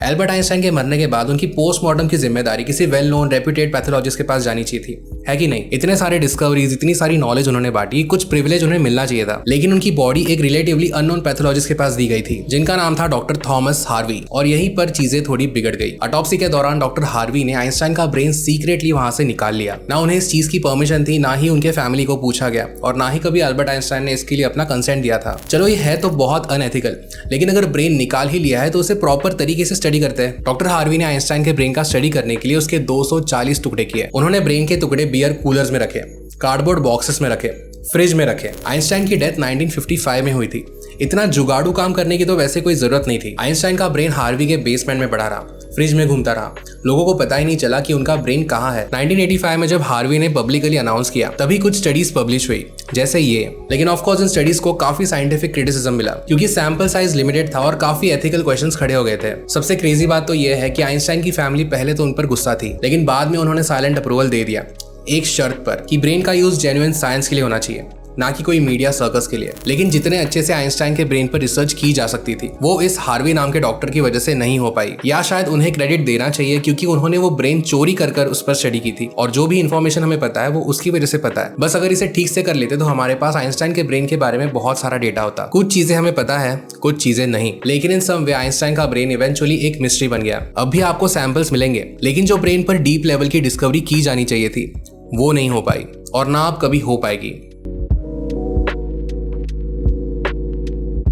Albert Einstein के मरने के बाद उनकी पोस्टमार्टम की जिम्मेदारी किसी वेल नोन रेप्यूटेड पैथोलॉजिस्ट के पास जानी चाहिए थी, है कि नहीं? इतने सारे डिस्कवरीज, इतनी सारी नॉलेज उन्होंने बांटी, कुछ प्रिविलेज उन्हें मिलना चाहिए था, लेकिन उनकी बॉडी एक रिलेटिवली अननोन पैथोलॉजिस्ट के पास दी गई थी जिनका नाम था डॉक्टर थॉमस हार्वी। और यहीं पर चीजें थोड़ी बिगड़ गई। ऑटोप्सी के दौरान डॉक्टर हार्वी ने आइंस्टाइन का ब्रेन सीक्रेटली वहां से निकाल लिया। ना उन्हें इस चीज की परमिशन थी, ना ही उनके फैमिली को पूछा गया, और ना ही कभी एल्बर्ट आइंस्टाइन ने इसके लिए अपना कंसेंट दिया था। चलो ये है तो बहुत अनएथिकल, लेकिन अगर ब्रेन निकाल ही लिया है तो उसे प्रॉपर तरीके से स्टडी करते हैं। डॉक्टर हार्वी ने आइंस्टाइन के ब्रेन का स्टडी करने के लिए उसके 240 टुकड़े किए। उन्होंने ब्रेन के टुकड़े बियर कूलर्स में रखे, कार्डबोर्ड बॉक्सेस में रखे, फ्रिज में रखे। आइंस्टाइन की डेथ 1955 में हुई थी। इतना जुगाड़ू काम करने की तो वैसे कोई जरूरत नहीं थी। आइंस्टाइन का ब्रेन हार्वी के बेसमेंट में पड़ा रहा, फ्रिज में घूमता रहा। लोगों को पता ही नहीं चला कि उनका ब्रेन कहाँ है। 1985 में जब हार्वी ने पब्लिकली अनाउंस किया तभी कुछ स्टडीज पब्लिश हुई, जैसे ये। लेकिन ऑफ कोर्स इन स्टडीज को काफी साइंटिफिक क्रिटिसिज्म मिला क्योंकि सैंपल साइज लिमिटेड था और काफी एथिकल क्वेश्चंस खड़े हो गए थे। सबसे क्रेजी बात तो ये है कि आइंस्टाइन की फैमिली पहले तो उन पर गुस्सा थी, लेकिन बाद में उन्होंने साइलेंट अप्रूवल दे दिया, एक शर्त पर कि ब्रेन का यूज जेन्युइन साइंस के लिए होना चाहिए, ना कि कोई मीडिया सर्कस के लिए। लेकिन जितने अच्छे से आइंस्टाइन के ब्रेन पर रिसर्च की जा सकती थी वो इस हार्वी नाम के डॉक्टर की वजह से नहीं हो पाई, या शायद उन्हें क्रेडिट देना चाहिए क्योंकि उन्होंने वो ब्रेन चोरी कर उस पर स्टडी की थी, और जो भी इन्फॉर्मेशन हमें पता है वो उसकी वजह से पता है। बस अगर इसे ठीक से कर लेते तो हमारे पास आइंस्टाइन के ब्रेन के बारे में बहुत सारा डेटा होता। कुछ चीजें हमें पता है, कुछ चीजें नहीं, लेकिन इन सम वे आइंस्टाइन का ब्रेन इवेंचुअली एक मिस्ट्री बन गया। अब भी आपको सैंपल्स मिलेंगे, लेकिन जो ब्रेन पर डीप लेवल की डिस्कवरी की जानी चाहिए थी वो नहीं हो पाई, और ना अब कभी हो पाएगी।